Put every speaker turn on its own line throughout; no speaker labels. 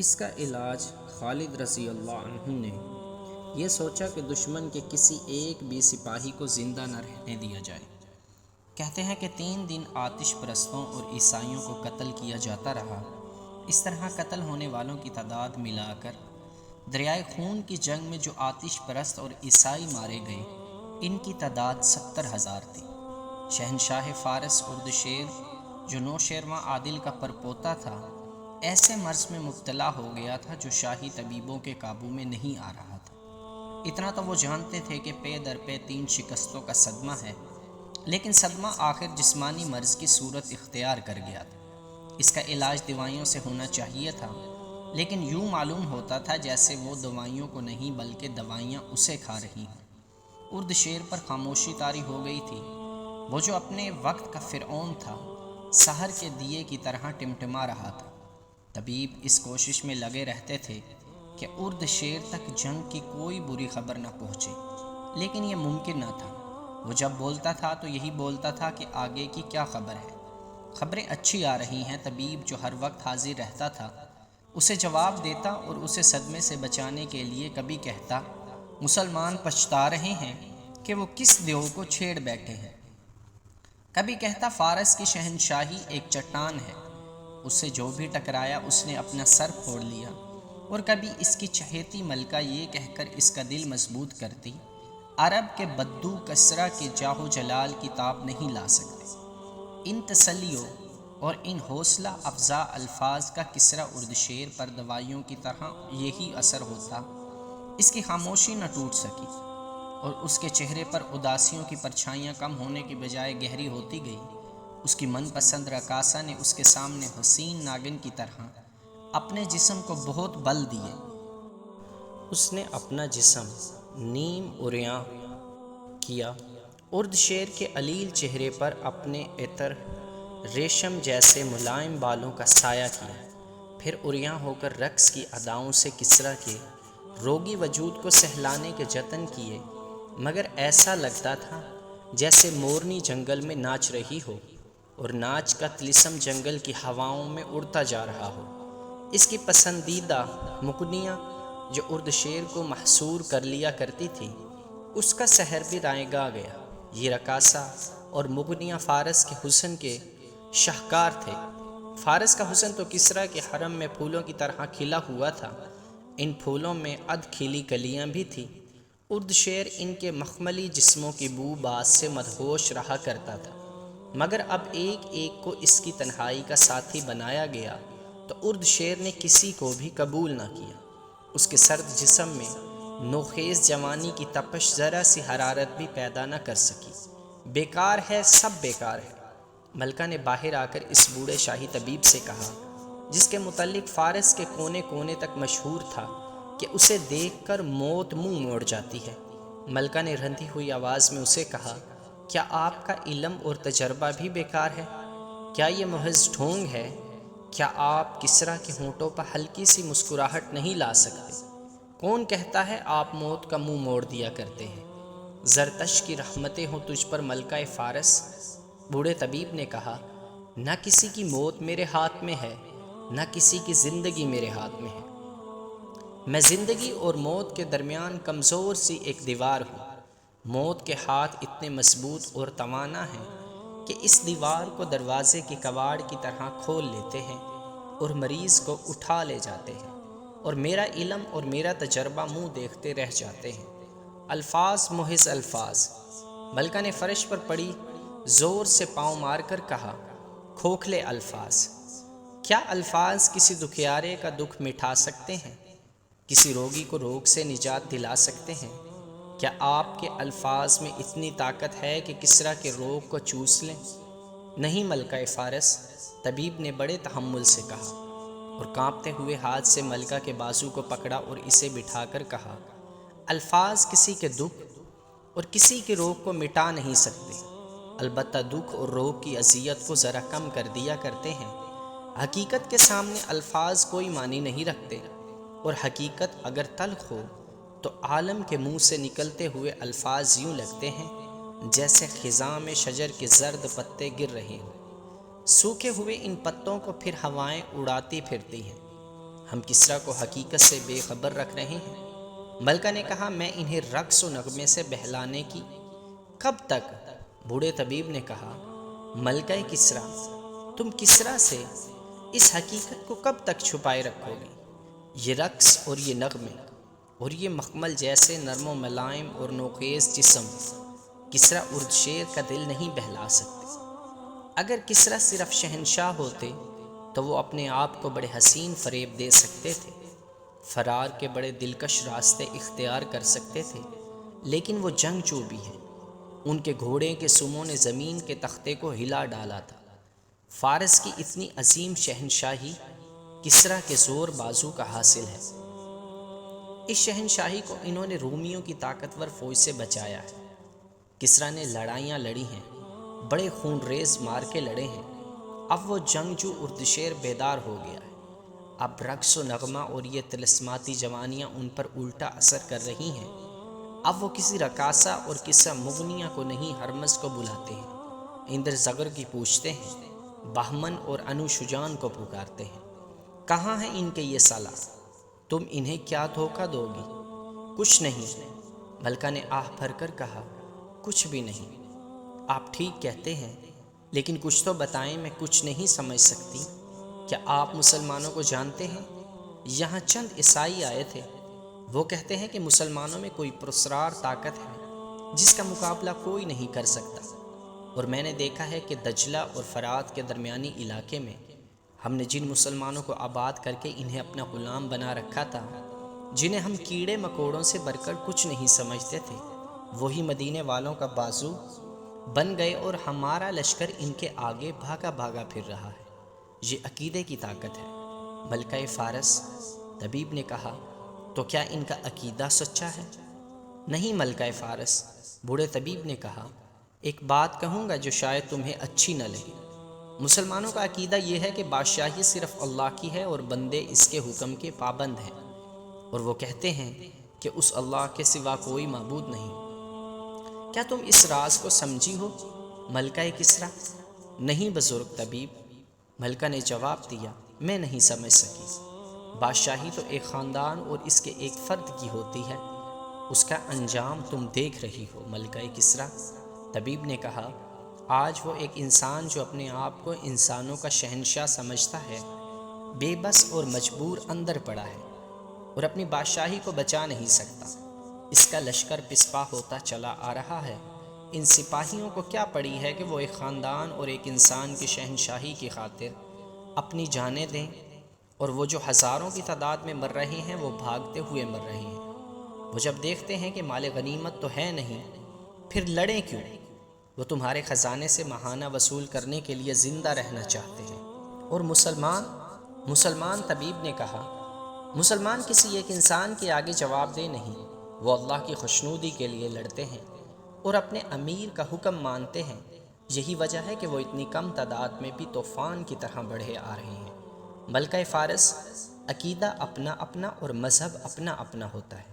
اس کا علاج خالد رضی اللہ عنہ نے یہ سوچا کہ دشمن کے کسی ایک بھی سپاہی کو زندہ نہ رہنے دیا جائے۔ کہتے ہیں کہ 3 دن آتش پرستوں اور عیسائیوں کو قتل کیا جاتا رہا۔ اس طرح قتل ہونے والوں کی تعداد ملا کر دریائے خون کی جنگ میں جو آتش پرست اور عیسائی مارے گئے ان کی تعداد 70,000 تھی۔ شہنشاہ فارس اردشیر جو نوشیروان عادل کا پرپوتا تھا ایسے مرض میں مبتلا ہو گیا تھا جو شاہی طبیبوں کے قابو میں نہیں آ رہا تھا۔ اتنا تو وہ جانتے تھے کہ پے در پے 3 شکستوں کا صدمہ ہے، لیکن صدمہ آخر جسمانی مرض کی صورت اختیار کر گیا تھا۔ اس کا علاج دوائیوں سے ہونا چاہیے تھا، لیکن یوں معلوم ہوتا تھا جیسے وہ دوائیوں کو نہیں بلکہ دوائیاں اسے کھا رہی ہیں۔ اردشیر پر خاموشی طاری ہو گئی تھی۔ وہ جو اپنے وقت کا فرعون تھا سحر کے دیے کی طرح ٹمٹما رہا تھا۔ طبیب اس کوشش میں لگے رہتے تھے کہ اردشیر تک جنگ کی کوئی بری خبر نہ پہنچے، لیکن یہ ممکن نہ تھا۔ وہ جب بولتا تھا تو یہی بولتا تھا کہ آگے کی کیا خبر ہے۔ خبریں اچھی آ رہی ہیں۔ طبیب جو ہر وقت حاضر رہتا تھا اسے جواب دیتا اور اسے صدمے سے بچانے کے لیے کبھی کہتا مسلمان پچھتا رہے ہیں کہ وہ کس دیو کو چھیڑ بیٹھے ہیں، کبھی کہتا فارس کی شہنشاہی ایک چٹان ہے، اس سے جو بھی ٹکرایا اس نے اپنا سر پھوڑ لیا، اور کبھی اس کی چہیتی ملکہ یہ کہہ کر اس کا دل مضبوط کرتی عرب کے بدو کسرا کے جاہ و جلال کی تاب نہیں لا سکتے۔ ان تسلیوں اور ان حوصلہ افزا الفاظ کا کسرا اردشیر پر دوائیوں کی طرح یہی اثر ہوتا۔ اس کی خاموشی نہ ٹوٹ سکی اور اس کے چہرے پر اداسیوں کی پرچھائیاں کم ہونے کی بجائے گہری ہوتی گئی۔ اس کی من پسند رقاصہ نے اس کے سامنے حسین ناگن کی طرح اپنے جسم کو بہت بل دیے۔ اس نے اپنا جسم نیم عریاں کیا، اردشیر کے علیل چہرے پر اپنے عطر ریشم جیسے ملائم بالوں کا سایہ کیا، پھر عریاں ہو کر رقص کی اداؤں سے کسرا کے روگی وجود کو سہلانے کے جتن کیے، مگر ایسا لگتا تھا جیسے مورنی جنگل میں ناچ رہی ہو اور ناچ کا طلسم جنگل کی ہواؤں میں اڑتا جا رہا ہو۔ اس کی پسندیدہ مغنیاں جو اردشیر کو محصور کر لیا کرتی تھی اس کا سحر بھی رائے گا گیا۔ یہ رقاصہ اور مغنیاں فارس کے حسن کے شاہکار تھے۔ فارس کا حسن تو کسرا کے حرم میں پھولوں کی طرح کھلا ہوا تھا، ان پھولوں میں ادھ کھلی کلیاں بھی تھیں۔ اردشیر ان کے مخملی جسموں کی بو باز سے مدہوش رہا کرتا تھا، مگر اب ایک ایک کو اس کی تنہائی کا ساتھی بنایا گیا تو اردشیر نے کسی کو بھی قبول نہ کیا۔ اس کے سرد جسم میں نوخیز جوانی کی تپش ذرا سی حرارت بھی پیدا نہ کر سکی۔ بیکار ہے، سب بیکار ہے، ملکہ نے باہر آ کر اس بوڑھے شاہی طبیب سے کہا، جس کے متعلق فارس کے کونے کونے تک مشہور تھا کہ اسے دیکھ کر موت منہ موڑ جاتی ہے۔ ملکہ نے رندی ہوئی آواز میں اسے کہا، کیا آپ کا علم اور تجربہ بھی بیکار ہے؟ کیا یہ محض ڈھونگ ہے؟ کیا آپ کسرا کے ہونٹوں پر ہلکی سی مسکراہٹ نہیں لا سکتے؟ کون کہتا ہے آپ موت کا منہ موڑ دیا کرتے ہیں؟ زرتش کی رحمتیں ہوں تجھ پر ملکہ فارس۔ بوڑھے طبیب نے کہا، نہ کسی کی موت میرے ہاتھ میں ہے، نہ کسی کی زندگی میرے ہاتھ میں ہے۔ میں زندگی اور موت کے درمیان کمزور سی ایک دیوار ہوں۔ موت کے ہاتھ اتنے مضبوط اور توانا ہیں کہ اس دیوار کو دروازے کے کواڑ کی طرح کھول لیتے ہیں اور مریض کو اٹھا لے جاتے ہیں، اور میرا علم اور میرا تجربہ منہ دیکھتے رہ جاتے ہیں۔ الفاظ محض الفاظ۔ ملکہ نے فرش پر پڑی زور سے پاؤں مار کر کہا، کھوکھلے الفاظ۔ کیا الفاظ کسی دکھیارے کا دکھ مٹا سکتے ہیں؟ کسی روگی کو روگ سے نجات دلا سکتے ہیں؟ کیا آپ کے الفاظ میں اتنی طاقت ہے کہ کسرا کے روگ کو چوس لیں؟ نہیں ملکہ فارس، طبیب نے بڑے تحمل سے کہا، اور کانپتے ہوئے ہاتھ سے ملکہ کے بازو کو پکڑا اور اسے بٹھا کر کہا، الفاظ کسی کے دکھ اور کسی کے روگ کو مٹا نہیں سکتے، البتہ دکھ اور روگ کی اذیت کو ذرا کم کر دیا کرتے ہیں۔ حقیقت کے سامنے الفاظ کوئی معنی نہیں رکھتے، اور حقیقت اگر تلخ ہو تو عالم کے منہ سے نکلتے ہوئے الفاظ یوں لگتے ہیں جیسے خزاں میں شجر کے زرد پتے گر رہے ہوں۔ سوکھے ہوئے ان پتوں کو پھر ہوائیں اڑاتی پھرتی ہیں۔ ہم کسریٰ کو حقیقت سے بے خبر رکھ رہے ہیں؟ ملکہ نے کہا میں انہیں رقص و نغمے سے بہلانے کی کب تک؟ بوڑھے طبیب نے کہا ملکہ کسریٰ، تم کسریٰ سے اس حقیقت کو کب تک چھپائے رکھو گے؟ یہ رقص اور یہ نغمے اور یہ مخمل جیسے نرم و ملائم اور نوخیز جسم کسریٰ اردشیر کا دل نہیں بہلا سکتے۔ اگر کسریٰ صرف شہنشاہ ہوتے تو وہ اپنے آپ کو بڑے حسین فریب دے سکتے تھے، فرار کے بڑے دلکش راستے اختیار کر سکتے تھے، لیکن وہ جنگجو بھی ہیں۔ ان کے گھوڑے کے سموں نے زمین کے تختے کو ہلا ڈالا تھا۔ فارس کی اتنی عظیم شہنشاہی کسریٰ کے زور بازو کا حاصل ہے۔ اس شہنشاہی کو انہوں نے رومیوں کی طاقتور فوج سے بچایا ہے۔ کسریٰ نے لڑائیاں لڑی ہیں، بڑے خون ریز مارکے لڑے ہیں۔ اب وہ جنگجو اردشیر بیدار ہو گیا ہے۔ اب رقص و نغمہ اور یہ طلسماتی جوانیاں ان پر الٹا اثر کر رہی ہیں۔ اب وہ کسی رقاصہ اور قصہ مغنیہ کو نہیں، ہرمز کو بلاتے ہیں، اندر زغر کی پوچھتے ہیں، بہمن اور انو شجان کو پکارتے ہیں۔ کہاں ہیں ان کے یہ سالار؟ تم انہیں کیا دھوکہ دو گی؟ کچھ نہیں، ملکہ نے آہ بھر کر کہا، کچھ بھی نہیں۔ آپ ٹھیک کہتے ہیں، لیکن کچھ تو بتائیں، میں کچھ نہیں سمجھ سکتی۔ کیا آپ مسلمانوں کو جانتے ہیں؟ یہاں چند عیسائی آئے تھے، وہ کہتے ہیں کہ مسلمانوں میں کوئی پراسرار طاقت ہے جس کا مقابلہ کوئی نہیں کر سکتا، اور میں نے دیکھا ہے کہ دجلہ اور فرات کے درمیانی علاقے میں ہم نے جن مسلمانوں کو آباد کر کے انہیں اپنا غلام بنا رکھا تھا، جنہیں ہم کیڑے مکوڑوں سے بڑھ کر کچھ نہیں سمجھتے تھے، وہی مدینے والوں کا بازو بن گئے اور ہمارا لشکر ان کے آگے بھاگا بھاگا پھر رہا ہے۔ یہ عقیدے کی طاقت ہے۔ ملکہ فارس، طبیب نے کہا، تو کیا ان کا عقیدہ سچا ہے؟ نہیں ملکہ فارس، بوڑھے طبیب نے کہا، ایک بات کہوں گا جو شاید تمہیں اچھی نہ لگے۔ مسلمانوں کا عقیدہ یہ ہے کہ بادشاہی صرف اللہ کی ہے اور بندے اس کے حکم کے پابند ہیں، اور وہ کہتے ہیں کہ اس اللہ کے سوا کوئی معبود نہیں۔ کیا تم اس راز کو سمجھی ہو ملکہ کسریٰ؟ نہیں بزرگ طبیب، ملکہ نے جواب دیا، میں نہیں سمجھ سکی۔ بادشاہی تو ایک خاندان اور اس کے ایک فرد کی ہوتی ہے، اس کا انجام تم دیکھ رہی ہو ملکہ کسریٰ۔ طبیب نے کہا، آج وہ ایک انسان جو اپنے آپ کو انسانوں کا شہنشاہ سمجھتا ہے، بے بس اور مجبور اندر پڑا ہے اور اپنی بادشاہی کو بچا نہیں سکتا۔ اس کا لشکر پسپا ہوتا چلا آ رہا ہے۔ ان سپاہیوں کو کیا پڑی ہے کہ وہ ایک خاندان اور ایک انسان کی شہنشاہی کی خاطر اپنی جانیں دیں، اور وہ جو ہزاروں کی تعداد میں مر رہے ہیں وہ بھاگتے ہوئے مر رہے ہیں۔ وہ جب دیکھتے ہیں کہ مال غنیمت تو ہے نہیں، پھر لڑیں کیوں؟ وہ تمہارے خزانے سے ماہانہ وصول کرنے کے لیے زندہ رہنا چاہتے ہیں۔ اور مسلمان طبیب نے کہا، مسلمان کسی ایک انسان کے آگے جواب دہ نہیں، وہ اللہ کی خوشنودی کے لیے لڑتے ہیں اور اپنے امیر کا حکم مانتے ہیں۔ یہی وجہ ہے کہ وہ اتنی کم تعداد میں بھی طوفان کی طرح بڑھے آ رہے ہیں۔ ملکہ فارس، عقیدہ اپنا اپنا اور مذہب اپنا اپنا ہوتا ہے۔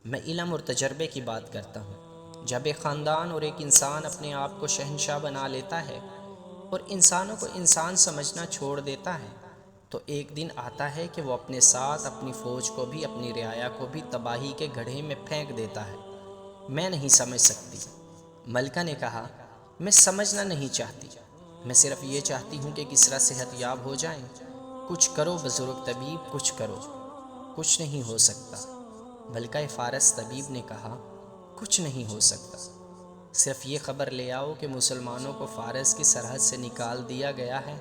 میں علم اور تجربے کی بات کرتا ہوں۔ جب ایک خاندان اور ایک انسان اپنے آپ کو شہنشاہ بنا لیتا ہے اور انسانوں کو انسان سمجھنا چھوڑ دیتا ہے، تو ایک دن آتا ہے کہ وہ اپنے ساتھ اپنی فوج کو بھی، اپنی رعایا کو بھی تباہی کے گڑھے میں پھینک دیتا ہے۔ میں نہیں سمجھ سکتی۔ ملکہ نے کہا، میں سمجھنا نہیں چاہتی، میں صرف یہ چاہتی ہوں کہ کسریٰ صحت یاب ہو جائیں۔ کچھ کرو بزرگ طبیب، کچھ کرو۔ کچھ نہیں ہو سکتا۔ ملکہ فارس، طبیب نے کہا، کچھ نہیں ہو سکتا، صرف یہ خبر لے آؤ کہ مسلمانوں کو فارس کی سرحد سے نکال دیا گیا ہے،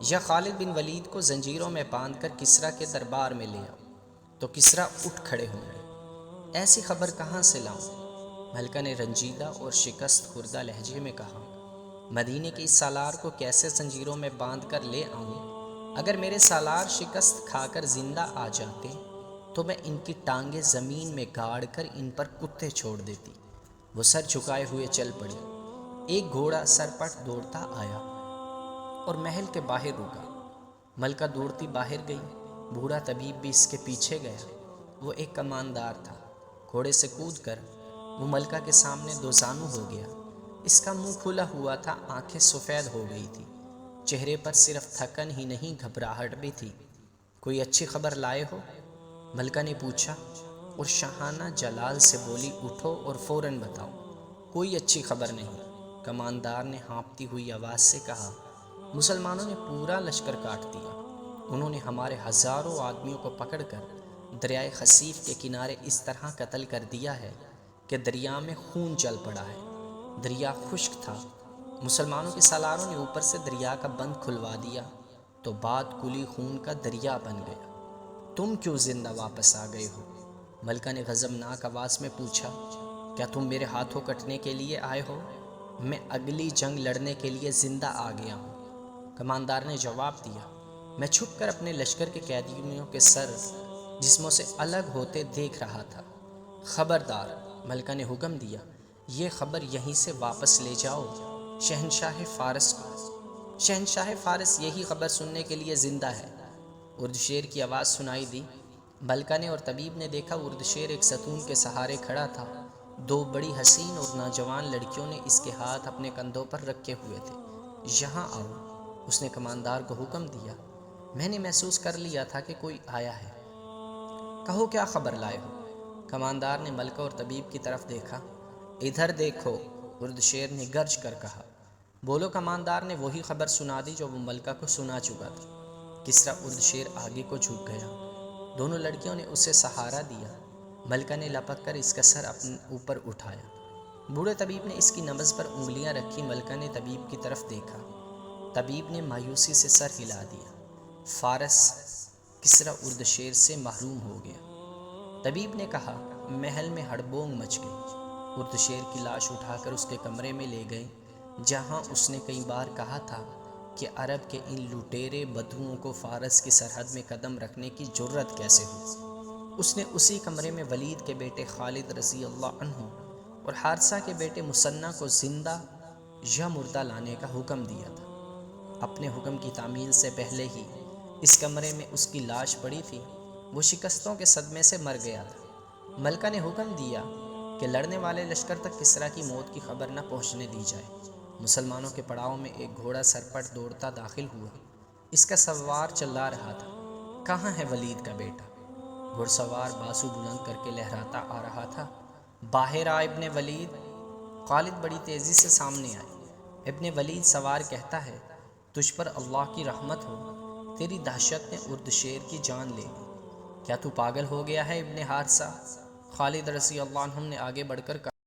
یا خالد بن ولید کو زنجیروں میں باندھ کر کسریٰ کے دربار میں لے آؤ، تو کسریٰ اٹھ کھڑے ہوں گے۔ ایسی خبر کہاں سے لاؤں؟ ملکہ نے رنجیدہ اور شکست خوردہ لہجے میں کہا، مدینے کے اس سالار کو کیسے زنجیروں میں باندھ کر لے آؤں؟ اگر میرے سالار شکست کھا کر زندہ آ جاتے تو میں ان کی ٹانگیں زمین میں گاڑ کر ان پر کتے چھوڑ دیتی۔ وہ سر جھکائے ہوئے چل پڑی۔ ایک گھوڑا سرپٹ دوڑتا آیا اور محل کے باہر رکا۔ ملکہ دوڑتی باہر گئی، بوڑھا طبیب بھی اس کے پیچھے گیا۔ وہ ایک کماندار تھا۔ گھوڑے سے کود کر وہ ملکہ کے سامنے دو زانو ہو گیا۔ اس کا منہ کھلا ہوا تھا، آنکھیں سفید ہو گئی تھی، چہرے پر صرف تھکن ہی نہیں گھبراہٹ بھی تھی۔ کوئی اچھی خبر لائے ہو؟ ملکہ نے پوچھا اور شاہانہ جلال سے بولی اٹھو اور فوراً بتاؤ۔ کوئی اچھی خبر نہیں، کماندار نے ہانپتی ہوئی آواز سے کہا۔ مسلمانوں نے پورا لشکر کاٹ دیا۔ انہوں نے ہمارے ہزاروں آدمیوں کو پکڑ کر دریائے خصیف کے کنارے اس طرح قتل کر دیا ہے کہ دریا میں خون چل پڑا ہے۔ دریا خشک تھا۔ مسلمانوں کے سالاروں نے اوپر سے دریا کا بند کھلوا دیا تو بعد کلی خون کا دریا بن گیا۔ تم کیوں زندہ واپس آ گئے ہو؟ ملکہ نے غضبناک آواز میں پوچھا۔ کیا تم میرے ہاتھوں کٹنے کے لیے آئے ہو؟ میں اگلی جنگ لڑنے کے لیے زندہ آ گیا ہوں، کماندار نے جواب دیا۔ میں چھپ کر اپنے لشکر کے قیدیوں کے سر جسموں سے الگ ہوتے دیکھ رہا تھا۔ خبردار، ملکہ نے حکم دیا، یہ خبر یہیں سے واپس لے جاؤ شہنشاہ فارس کو۔ شہنشاہ فارس یہی خبر سننے کے لیے زندہ ہے۔ اردشیر کی آواز سنائی دی۔ ملکہ نے اور طبیب نے دیکھا اردشیر ایک ستون کے سہارے کھڑا تھا۔ دو بڑی حسین اور نوجوان لڑکیوں نے اس کے ہاتھ اپنے کندھوں پر رکھے ہوئے تھے۔ یہاں آؤ، اس نے کماندار کو حکم دیا۔ میں نے محسوس کر لیا تھا کہ کوئی آیا ہے۔ کہو کیا خبر لائے ہو؟ کماندار نے ملکہ اور طبیب کی طرف دیکھا۔ ادھر دیکھو، اردشیر نے گرج کر کہا۔ بولو، کماندار نے وہی خبر سنا دی جو وہ ملکہ کو سنا چکا تھا۔ کسریٰ اردشیر آگے کو جھک گیا۔ دونوں لڑکیوں نے اسے سہارا دیا۔ ملکہ نے لپک کر اس کا سر اپنے اوپر اٹھایا۔ بوڑھے طبیب نے اس کی نبض پر انگلیاں رکھی۔ ملکہ نے طبیب کی طرف دیکھا۔ طبیب نے مایوسی سے سر ہلا دیا۔ فارس کسریٰ اردشیر سے محروم ہو گیا۔ طبیب نے کہا، محل میں ہڑبونگ مچ گئی۔ اردشیر کی لاش اٹھا کر اس کے کمرے میں لے گئے جہاں اس نے کئی بار کہا تھا کہ عرب کے ان لٹیرے بدھوؤں کو فارس کی سرحد میں قدم رکھنے کی جرت کیسے ہو۔ اس نے اسی کمرے میں ولید کے بیٹے خالد رضی اللہ عنہ اور حارثہ کے بیٹے مثنیٰ کو زندہ یا مردہ لانے کا حکم دیا تھا۔ اپنے حکم کی تعمیل سے پہلے ہی اس کمرے میں اس کی لاش پڑی تھی۔ وہ شکستوں کے صدمے سے مر گیا تھا۔ ملکہ نے حکم دیا کہ لڑنے والے لشکر تک کسریٰ کی موت کی خبر نہ پہنچنے دی جائے۔ مسلمانوں کے پڑاؤ میں ایک گھوڑا سرپٹ دوڑتا داخل ہوا۔ اس کا سوار چلا رہا تھا، کہاں ہے ولید کا بیٹا؟ گھڑ سوار بازو بلند کر کے لہراتا آ رہا تھا۔ باہر آ ابن ولید۔ خالد بڑی تیزی سے سامنے آئے۔ ابن ولید سوار کہتا ہے، تجھ پر اللہ کی رحمت ہو، تیری دہشت نے اردشیر کی جان لے لی۔ کیا تو پاگل ہو گیا ہے ابن حارثہ؟ خالد رضی اللہ عنہ نے آگے بڑھ کر کہا۔